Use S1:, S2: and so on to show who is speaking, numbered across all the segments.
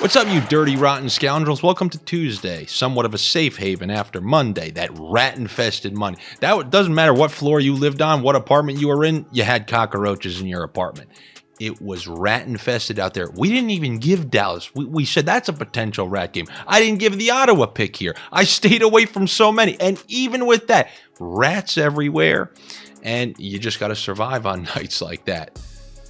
S1: What's up, you dirty, rotten scoundrels? Welcome to Tuesday, somewhat of a safe haven after Monday, that rat-infested Monday. That doesn't matter what floor you lived on, what apartment you were in, you had cockroaches in your apartment. It was rat-infested out there. We didn't even give Dallas. We said that's a potential rat game. I didn't give the Ottawa pick here. I stayed away from so many, and even with that, rats everywhere, and you just got to survive on nights like that.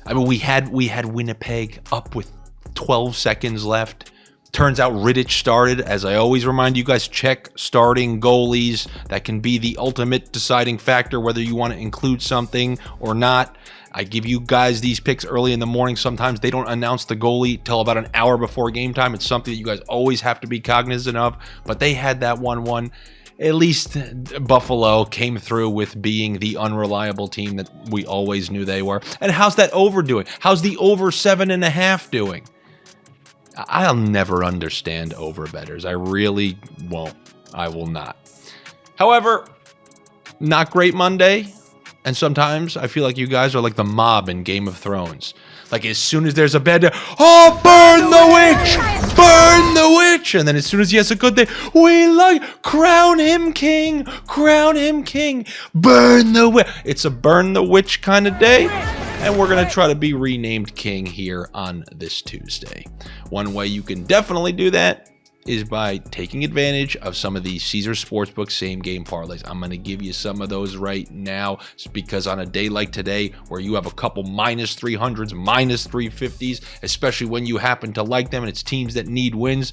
S1: I mean, we had Winnipeg up with 12 seconds left. Turns out Rittich started. As I always remind you guys, check starting goalies. That can be the ultimate deciding factor whether you want to include something or not. I give you guys these picks early in the morning. Sometimes they don't announce the goalie till about an hour before game time. It's something that you guys always have to be cognizant of. But they had that 1-1. At least Buffalo came through with being the unreliable team that we always knew they were. And how's that over doing? How's the over 7.5 doing? I'll never understand over bettors. I really won't. I will not. However, not great Monday. And sometimes I feel like you guys are like the mob in Game of Thrones. Like as soon as there's a bad day, oh, burn the witch! Burn the witch! And then as soon as he has a good day, we like, crown him king! Crown him king! Burn the witch! It's a burn the witch kind of day. And we're going to try to be renamed king here on this Tuesday. One way you can definitely do that is by taking advantage of some of these Caesars Sportsbook same game parlays. I'm going to give you some of those right now because on a day like today where you have a couple minus 300s, minus 350s, especially when you happen to like them and it's teams that need wins,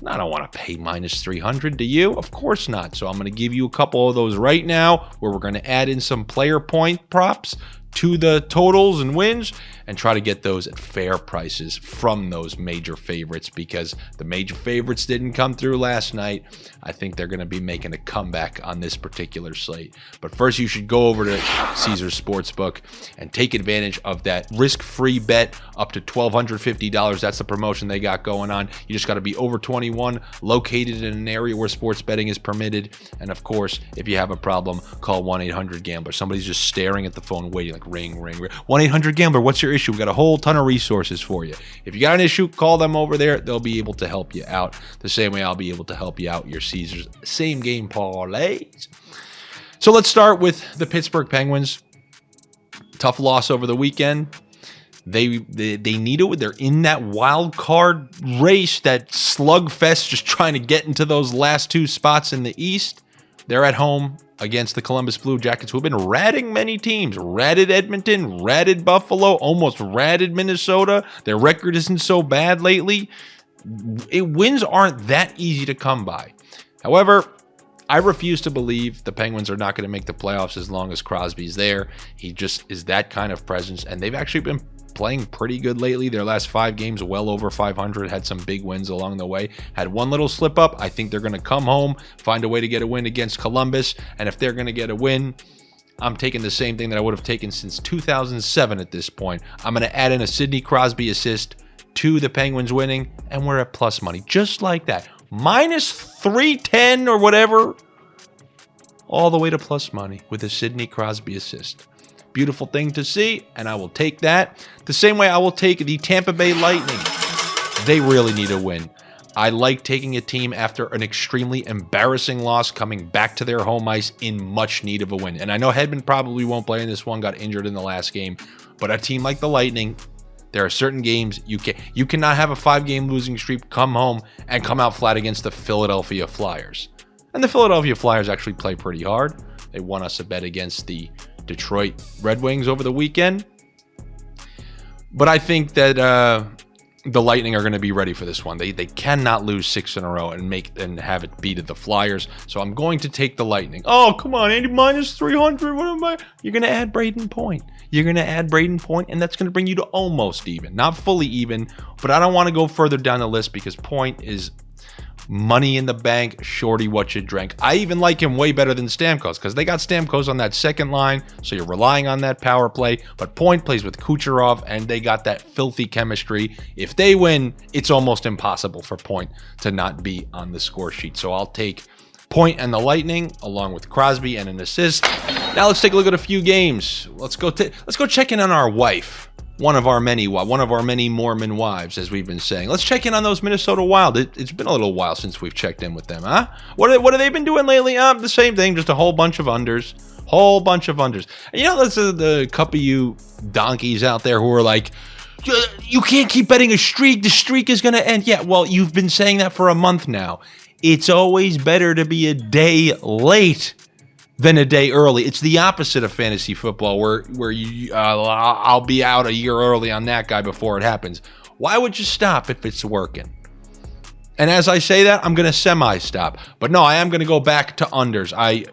S1: I don't want to pay minus 300, do you? Of course not. So I'm going to give you a couple of those right now where we're going to add in some player point props to the totals and wins and try to get those at fair prices from those major favorites because the major favorites didn't come through last night. I think they're going to be making a comeback on this particular slate. But first, you should go over to Caesars Sportsbook and take advantage of that risk-free bet up to $1,250. That's the promotion they got going on. You just got to be over 21, located in an area where sports betting is permitted. And of course, if you have a problem, call 1-800-GAMBLER. Somebody's just staring at the phone waiting like ring, ring, ring. 1-800-GAMBLER, what's your issue? We got a whole ton of resources for you. If you got an issue, call them over there. They'll be able to help you out the same way I'll be able to help you out your Caesars same game parlays. So let's start with the Pittsburgh Penguins. Tough loss over the weekend. They need it. They're in that wild card race, that slugfest, just trying to get into those last two spots in the East. They're at home against the Columbus Blue Jackets, who have been ratting many teams. Ratted Edmonton, ratted Buffalo, almost ratted Minnesota. Their record isn't so bad lately. Wins aren't that easy to come by. However, I refuse to believe the Penguins are not going to make the playoffs as long as Crosby's there. He just is that kind of presence, and they've actually been playing pretty good lately. Their last 5 games, well over 500, had some big wins along the way. Had one little slip up. I think they're going to come home, find a way to get a win against Columbus, and if they're going to get a win, I'm taking the same thing that I would have taken since 2007 at this point. I'm going to add in a Sidney Crosby assist to the Penguins winning, and we're at plus money, just like that. Minus 310 or whatever, all the way to plus money with a Sidney Crosby assist. Beautiful thing to see, and I will take that. The same way I will take the Tampa Bay Lightning. They really need a win. I like taking a team after an extremely embarrassing loss coming back to their home ice in much need of a win. And I know Hedman probably won't play in this one, got injured in the last game, but a team like the Lightning, there are certain games you cannot have a 5-game losing streak, come home, and come out flat against the Philadelphia Flyers. And the Philadelphia Flyers actually play pretty hard. They won us a bet against the Detroit Red Wings over the weekend. But I think that the Lightning are going to be ready for this one. They cannot lose 6 in a row and have it beat the Flyers. So I'm going to take the Lightning. Oh, come on, Andy, minus 300. What am I? You're going to add Braden Point. You're going to add Braden Point, and that's going to bring you to almost even. Not fully even, but I don't want to go further down the list because Point is money in the bank, shorty what you drank. I even like him way better than Stamkos because they got Stamkos on that second line, so you're relying on that power play. But Point plays with Kucherov, and they got that filthy chemistry. If they win, it's almost impossible for Point to not be on the score sheet. So I'll take Point and the Lightning along with Crosby and an assist. Now let's take a look at a few games. Let's go check in on our wife. one of our many Mormon wives, as we've been saying. Let's check in on those Minnesota Wild. It's been a little while since we've checked in with them, huh? What have they been doing lately? The same thing, just a whole bunch of unders. And that's the couple of you donkeys out there who are like, you can't keep betting a streak. The streak is going to end. Yeah, well, you've been saying that for a month now. It's always better to be a day late than a day early. It's the opposite of fantasy football, where I'll be out a year early on that guy before it happens. Why would you stop if it's working? And as I say that, I'm going to semi-stop. But no, I am going to go back to unders.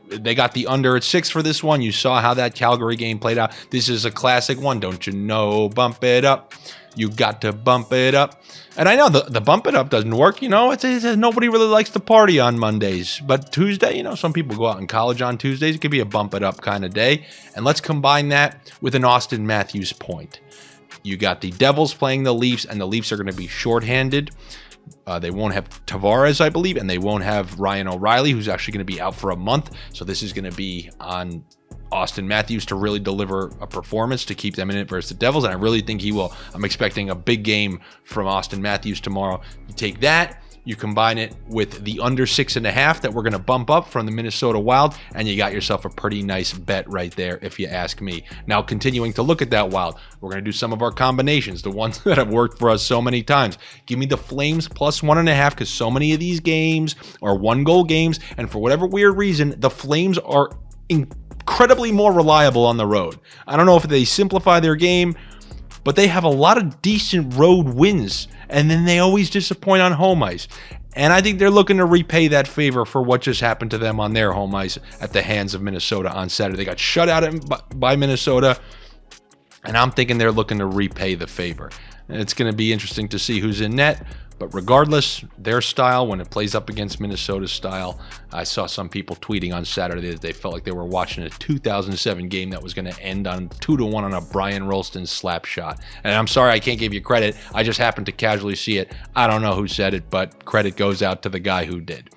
S1: They got the under at 6 for this one. You saw how that Calgary game played out. This is a classic one. Don't you know? Bump it up. You got to bump it up. And I know the bump it up doesn't work. It's nobody really likes to party on Mondays. But Tuesday, some people go out in college on Tuesdays. It could be a bump it up kind of day. And let's combine that with an Austin Matthews point. You got the Devils playing the Leafs, and the Leafs are going to be shorthanded. They won't have Tavares, I believe, and they won't have Ryan O'Reilly, who's actually going to be out for a month. So this is going to be on Austin Matthews to really deliver a performance to keep them in it versus the Devils, and I really think he will. I'm expecting a big game from Austin Matthews tomorrow. You take that, you combine it with the under 6.5 that we're going to bump up from the Minnesota Wild, and you got yourself a pretty nice bet right there, if you ask me. Now, continuing to look at that Wild, we're going to do some of our combinations, the ones that have worked for us so many times. Give me the Flames plus 1.5, because so many of these games are 1-goal games, and for whatever weird reason, the Flames are incredibly more reliable on the road. I don't know if they simplify their game, but they have a lot of decent road wins, and then they always disappoint on home ice. And I think they're looking to repay that favor for what just happened to them on their home ice at the hands of Minnesota on Saturday. They got shut out by Minnesota, and I'm thinking they're looking to repay the favor. And it's going to be interesting to see who's in net. But regardless, their style, when it plays up against Minnesota's style, I saw some people tweeting on Saturday that they felt like they were watching a 2007 game that was going to end on 2-1 on a Brian Rolston slap shot. And I'm sorry I can't give you credit. I just happened to casually see it. I don't know who said it, but credit goes out to the guy who did.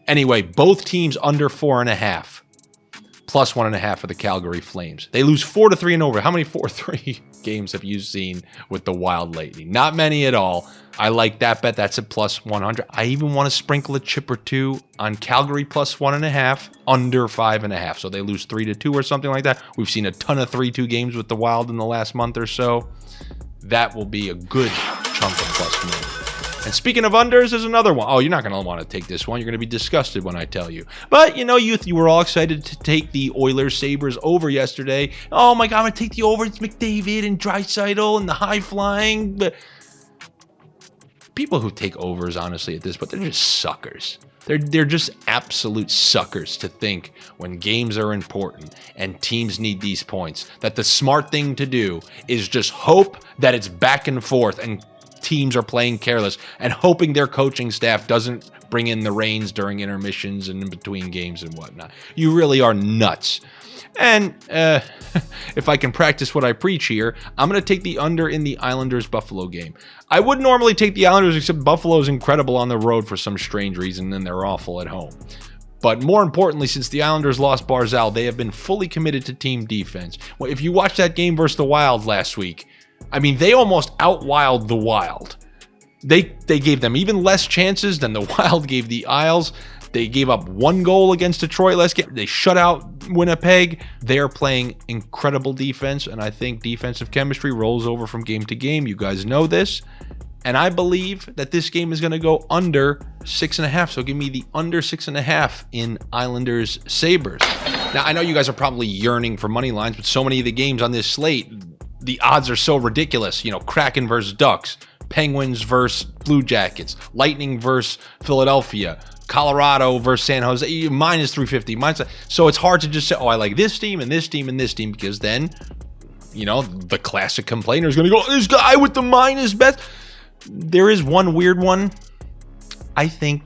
S1: Anyway, both teams under 4.5. Plus 1.5 for the Calgary Flames. They lose 4-3 and over. How many 4-3 games have you seen with the Wild lately? Not many at all. I like that bet. That's at plus 100. I even want to sprinkle a chip or two on Calgary plus 1.5, under 5.5. So they lose 3-2 or something like that. We've seen a ton of 3-2 games with the Wild in the last month or so. That will be a good chunk of plus money. And speaking of unders, there's another one. Oh, you're not going to want to take this one. You're going to be disgusted when I tell you. But, you were all excited to take the Oilers Sabres over yesterday. Oh, my God, I'm going to take the over. It's McDavid and Draisaitl and the high-flying. But people who take overs, honestly, at this, but they're just suckers. They're just absolute suckers to think when games are important and teams need these points, that the smart thing to do is just hope that it's back and forth and teams are playing careless and hoping their coaching staff doesn't bring in the reins during intermissions and in between games and whatnot. You really are nuts. And if I can practice what I preach here, I'm going to take the under in the Islanders-Buffalo game. I would normally take the Islanders, except Buffalo's incredible on the road for some strange reason, and they're awful at home. But more importantly, since the Islanders lost Barzal, they have been fully committed to team defense. Well, if you watched that game versus the Wild last week, I mean, they almost out-Wild the Wild. They gave them even less chances than the Wild gave the Isles. They gave up 1 goal against Detroit last game. They shut out Winnipeg. They are playing incredible defense, and I think defensive chemistry rolls over from game to game. You guys know this. And I believe that this game is going to go under 6.5. So give me the under 6.5 in Islanders Sabres. Now, I know you guys are probably yearning for money lines, but so many of the games on this slate, the odds are so ridiculous. Kraken versus Ducks, Penguins versus Blue Jackets, Lightning versus Philadelphia, Colorado versus San Jose, minus 350. So it's hard to just say, oh, I like this team and this team and this team, because then, the classic complainer is going to go, this guy with the minus bets. There is one weird one. I think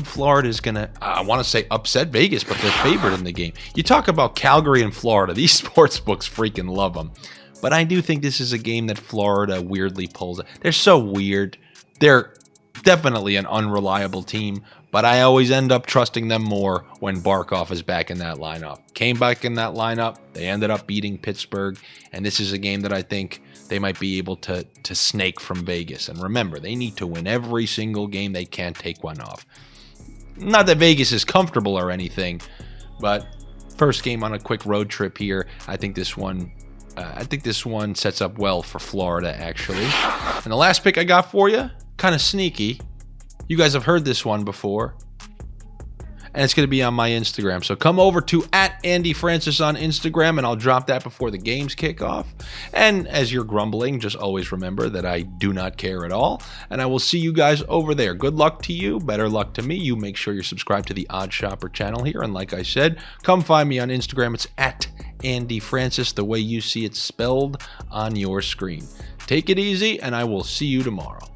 S1: Florida is going to, I want to say upset Vegas, but they're favored in the game. You talk about Calgary and Florida. These sports books freaking love them. But I do think this is a game that Florida weirdly pulls. They're so weird. They're definitely an unreliable team, but I always end up trusting them more when Barkov is back in that lineup. Came back in that lineup. They ended up beating Pittsburgh, and this is a game that I think they might be able to snake from Vegas. And remember, they need to win every single game. They can't take one off. Not that Vegas is comfortable or anything, but first game on a quick road trip here. I think this one sets up well for Florida, actually. And the last pick I got for you, kind of sneaky. You guys have heard this one before, and it's going to be on my Instagram. So come over to @AndyFrancis on Instagram, and I'll drop that before the games kick off. And as you're grumbling, just always remember that I do not care at all, and I will see you guys over there. Good luck to you. Better luck to me. You make sure you're subscribed to the OddsShopper channel here, and like I said, come find me on Instagram. It's @AndyFrancis, the way you see it spelled on your screen. Take it easy, and I will see you tomorrow.